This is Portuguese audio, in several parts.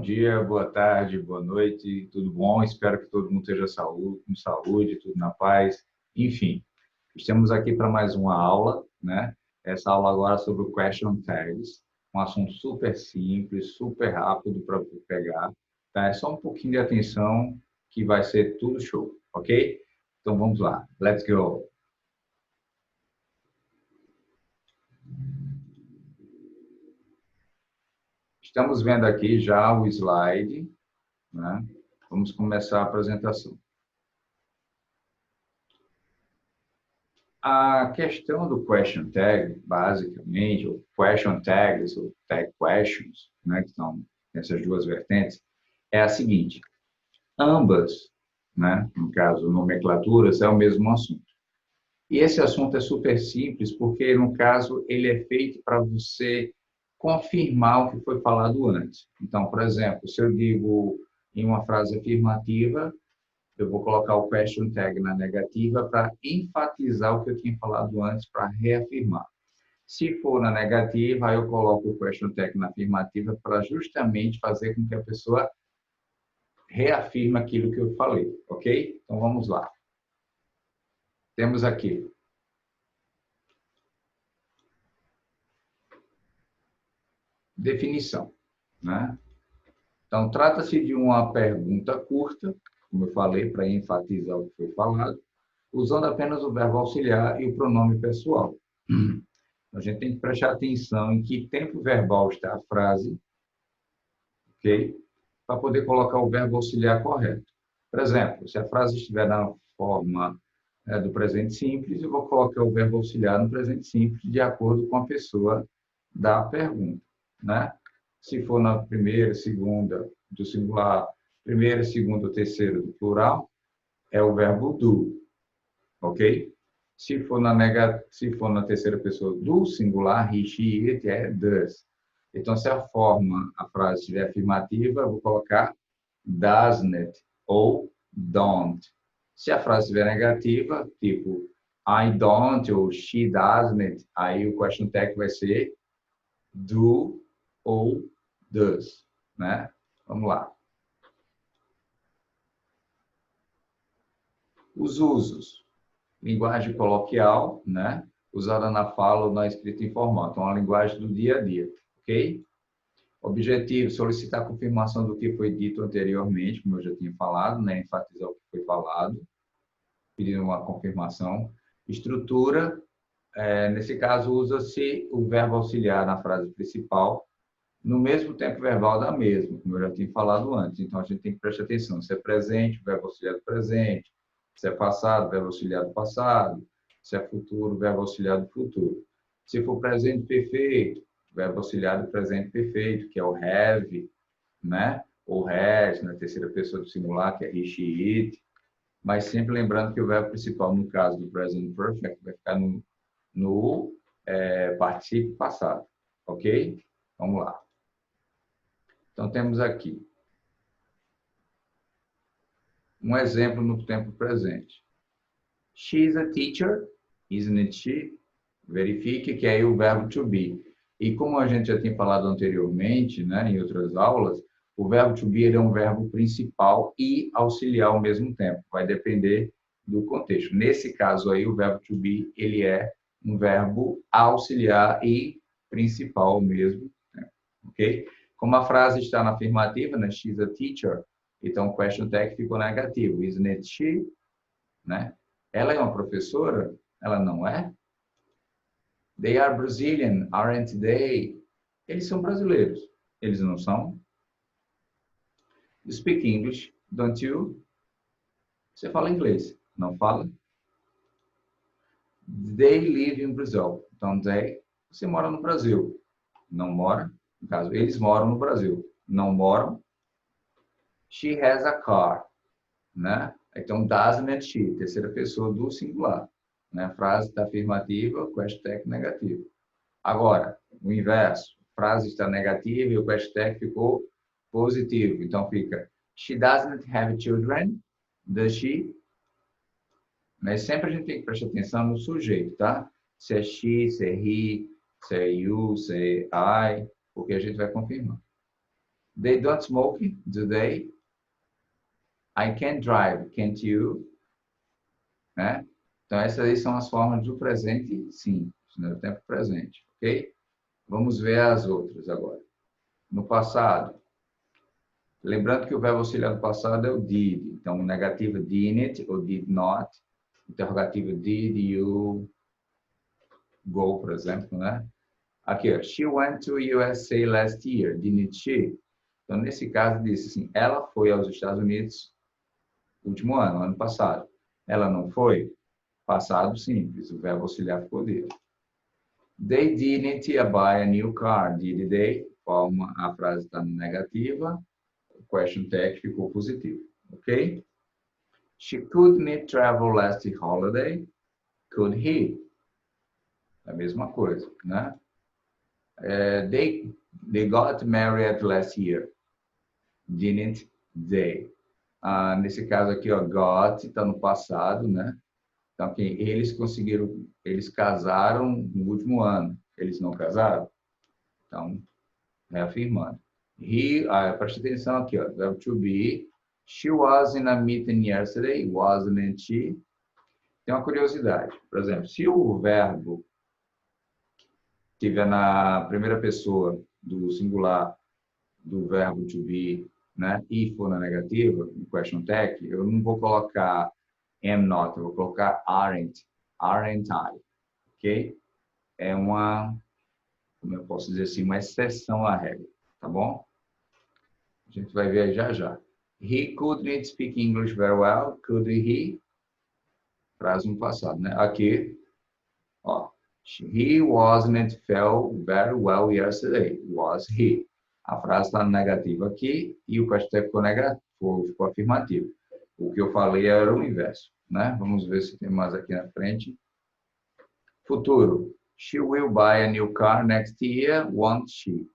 dia, boa tarde, boa noite, tudo bom? Espero que todo mundo esteja com saúde, tudo na paz. Enfim, estamos aqui para mais uma aula, né? Essa aula agora é sobre o Question Tags, um assunto super simples, super rápido para pegar, tá? É só um pouquinho de atenção que vai ser tudo show, ok? Então vamos lá, let's go! Estamos vendo aqui já o slide, né? Vamos começar a apresentação. A questão do question tag, basicamente, ou question tags, ou tag questions, né, que são essas duas vertentes, é a seguinte: ambas, né, no caso, nomenclaturas, é o mesmo assunto. E esse assunto é super simples, porque, no caso, ele é feito para você confirmar o que foi falado antes. Então, por exemplo, se eu digo em uma frase afirmativa, eu vou colocar o question tag na negativa para enfatizar o que eu tinha falado antes, para reafirmar. Se for na negativa, aí eu coloco o question tag na afirmativa para justamente fazer com que a pessoa reafirme aquilo que eu falei, ok? Então, vamos lá. Temos aqui definição, né? Então, trata-se de uma pergunta curta, como eu falei, para enfatizar o que foi falado, usando apenas o verbo auxiliar e o pronome pessoal. A gente tem que prestar atenção em que tempo verbal está a frase, ok? Para poder colocar o verbo auxiliar correto. Por exemplo, se a frase estiver na forma do presente simples, eu vou colocar o verbo auxiliar no presente simples de acordo com a pessoa da pergunta, né? Se for na primeira, segunda do singular, primeira, segunda, terceira do plural, é o verbo do, ok? Se for na terceira pessoa do singular, he, she, it, é does. Então, se a frase estiver afirmativa, eu vou colocar doesn't ou don't. Se a frase estiver negativa, tipo I don't ou she doesn't, aí o question tag vai ser do ou does, né? Vamos lá. Os usos. Linguagem coloquial, né? Usada na fala ou na escrita informal. Então, a linguagem do dia a dia, ok? Objetivo, solicitar a confirmação do que foi dito anteriormente, como eu já tinha falado, né? Enfatizar o que foi falado, pedir uma confirmação. Estrutura, nesse caso, usa-se o verbo auxiliar na frase principal, no mesmo tempo verbal da mesma, como eu já tinha falado antes. Então, a gente tem que prestar atenção. Se é presente, o verbo auxiliar do presente. Se é passado, verbo auxiliar do passado. Se é futuro, verbo auxiliar do futuro. Se for presente perfeito, verbo auxiliar do presente perfeito, que é o have, né? Ou has, na terceira pessoa do singular, que é he, she, it. Mas sempre lembrando que o verbo principal, no caso do present perfect, vai ficar no particípio passado. Ok? Vamos lá. Então, temos aqui um exemplo no tempo presente. She is a teacher, isn't it she? Verifique que é aí o verbo to be. E como a gente já tinha falado anteriormente, né, em outras aulas, o verbo to be ele é um verbo principal e auxiliar ao mesmo tempo. Vai depender do contexto. Nesse caso aí, o verbo to be ele é um verbo auxiliar e principal ao mesmo tempo. Ok? Como a frase está na afirmativa, né, she's a teacher, então o question tag ficou negativo. Isn't it she? Né? Ela é uma professora? Ela não é? They are Brazilian, aren't they? Eles são brasileiros. Eles não são? You speak English, don't you? Você fala inglês, não fala? They live in Brazil. Então, você mora no Brasil. Não mora? No caso, eles moram no Brasil. Não moram? She has a car. Né? Então, doesn't she, terceira pessoa do singular. Né? Frase está afirmativa, question tag negativo. Agora, o inverso. A frase está negativa e o question tag ficou positivo. Então, fica she doesn't have children, does she? Mas sempre a gente tem que prestar atenção no sujeito, tá? Se é she, se é he, se é you, se é I, porque a gente vai confirmar. They don't smoke, do they? I can drive, can't you? Né? Então, essas aí são as formas do presente simples, né? O tempo presente, ok? Vamos ver as outras agora. No passado, lembrando que o verbo auxiliar do passado é o did. Então, negativo didn't ou did not. Interrogativo did you go, por exemplo, né? Aqui, ó, she went to USA last year, didn't she? Então, nesse caso, disse assim, ela foi aos Estados Unidos no último ano, ano passado. Ela não foi? Passado simples, o verbo auxiliar ficou dele. They didn't buy a new car, did they? Forma, a frase está negativa, o question tag ficou positivo, ok? She couldn't travel last holiday, could he? É a mesma coisa, né? They got married last year, didn't they? Nesse caso aqui, ó, got está no passado, né? Então, aqui, eles casaram no último ano. Eles não casaram? Então, reafirmando. Preste atenção aqui, ó, verbo to be. She was in a meeting yesterday, wasn't she? Tem uma curiosidade. Por exemplo, se o verbo estiver na primeira pessoa do singular do verbo to be, né, e for na negativa, no question tag, eu não vou colocar am not, eu vou colocar aren't I, ok? É uma, como eu posso dizer assim, uma exceção à regra, tá bom? A gente vai ver já já. He couldn't speak English very well, could he? Frase no passado, né? Aqui, ó, he wasn't felt very well yesterday, was he? A frase está negativa aqui e o question tag ficou negativo, ficou afirmativo. O que eu falei era o inverso, né? Vamos ver se tem mais aqui na frente. Futuro. She will buy a new car next year, won't she?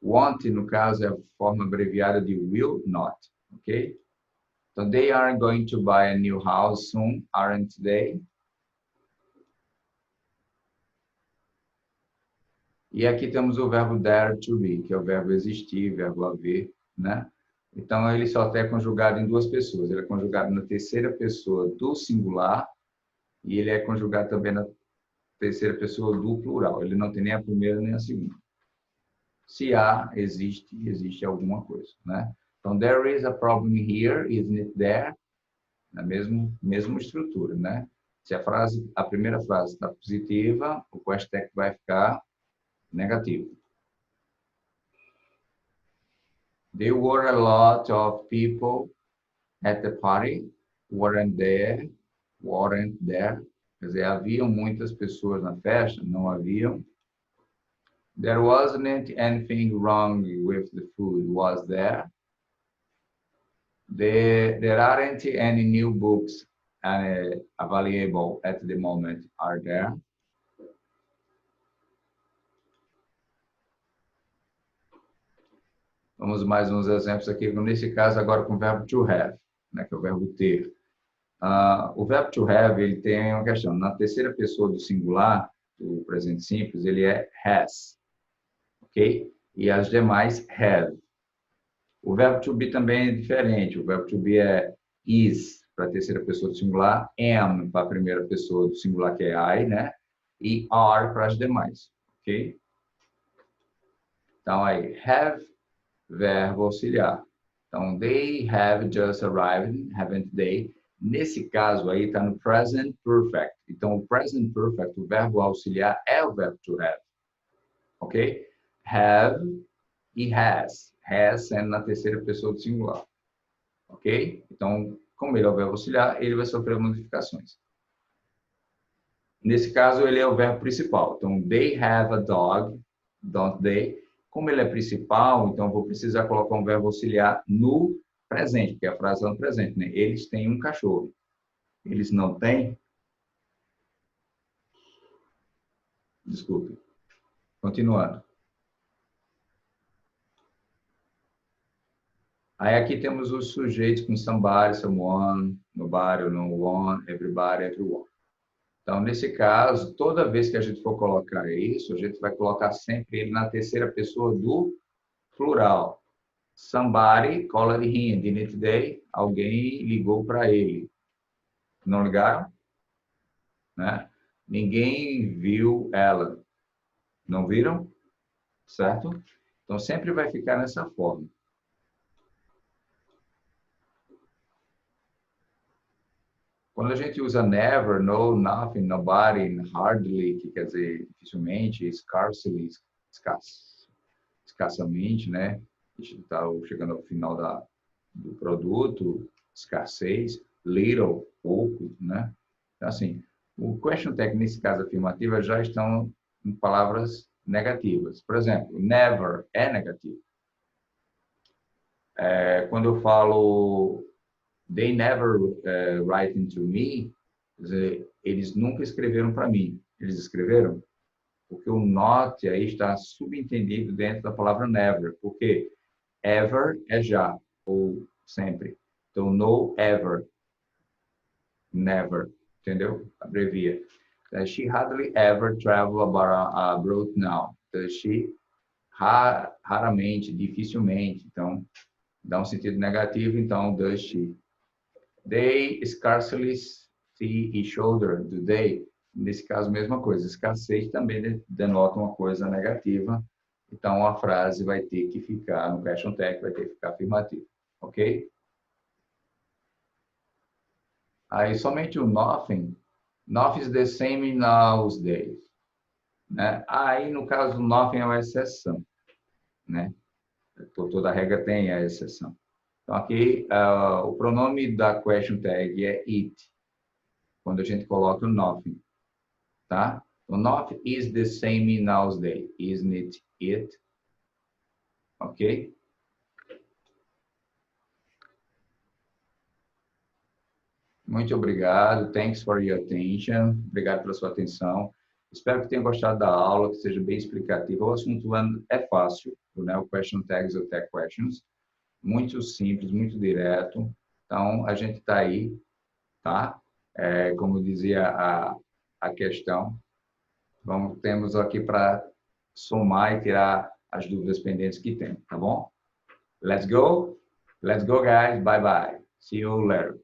Want, no caso, é a forma abreviada de will not, ok? Então, they are going to buy a new house soon, aren't they? E aqui temos o verbo dare to be, que é o verbo existir, verbo haver, né? Então, ele só é conjugado em duas pessoas. Ele é conjugado na terceira pessoa do singular e ele é conjugado também na terceira pessoa do plural. Ele não tem nem a primeira nem a segunda. Se há, existe alguma coisa, né? Então, there is a problem here, isn't it there? Na mesma estrutura, né? Se a primeira frase está positiva, o question tag vai ficar negativo. There were a lot of people at the party, weren't there? Quer dizer, haviam muitas pessoas na festa, não haviam. There wasn't anything wrong with the food, was there? There aren't any new books available at the moment, are there? Vamos mais uns exemplos aqui, nesse caso agora com o verbo to have, né, que é o verbo ter. O verbo to have, ele tem uma questão. Na terceira pessoa do singular, do presente simples, ele é has, ok? E as demais have. O verbo to be também é diferente. O verbo to be é is para a terceira pessoa do singular, am para a primeira pessoa do singular, que é I, né? E are para as demais, ok? Então, aí, have, verbo auxiliar. Então, they have just arrived, haven't they? Nesse caso aí, está no present perfect. Então, o present perfect, o verbo auxiliar, é o verbo to have, ok? Have e has. Has sendo na terceira pessoa do singular, ok? Então, como ele é o verbo auxiliar, ele vai sofrer modificações. Nesse caso, ele é o verbo principal. Então, they have a dog, don't they? Como ele é principal, então eu vou precisar colocar um verbo auxiliar no presente, porque a frase é no presente, né? Eles têm um cachorro. Eles não têm? Desculpe. Continuando. Aí aqui temos os sujeitos com somebody, someone, nobody, no one, everybody, everyone. Então, nesse caso, toda vez que a gente for colocar isso, a gente vai colocar sempre ele na terceira pessoa do plural. Somebody called him. Didn't it today? Alguém ligou para ele. Não ligaram? Né? Ninguém viu ela. Não viram? Certo? Então, sempre vai ficar nessa forma. Quando a gente usa never, no, nothing, nobody, hardly, que quer dizer dificilmente, scarcely, escassamente, né? A gente está chegando ao final do produto, escassez, little, pouco, né? Então, assim, o question tag, nesse caso afirmativa, já estão em palavras negativas. Por exemplo, never é negativo. Quando eu falo they never write to me, quer dizer, eles nunca escreveram para mim. Eles escreveram? Porque o not aí está subentendido dentro da palavra never, porque ever é já, ou sempre. Então, no ever, never, entendeu? Abrevia. She hardly ever travel abroad now. Então, she raramente, dificilmente. Então, dá um sentido negativo, então, does she. They scarcely see each other, do they? Nesse caso, mesma coisa. Escassez também denota uma coisa negativa. Então, a frase vai ter que ficar, no question tag, vai ter que ficar afirmativa. Ok? Aí, somente o nothing. Nothing is the same in nowadays. Né? Aí, no caso, nothing é uma exceção. Né? Toda regra tem a exceção. Então, aqui, o pronome da question tag é it, quando a gente coloca o nothing, tá? So, not is the same in nowadays, isn't it? It. Ok? Muito obrigado. Thanks for your attention. Obrigado pela sua atenção. Espero que tenham gostado da aula, que seja bem explicativa. O assunto é fácil, né? O question tags ou tag questions. Muito simples, muito direto. Então, a gente está aí, tá? Como dizia a questão, temos aqui para somar e tirar as dúvidas pendentes que tem, tá bom? Let's go? Let's go, guys. Bye, bye. See you later.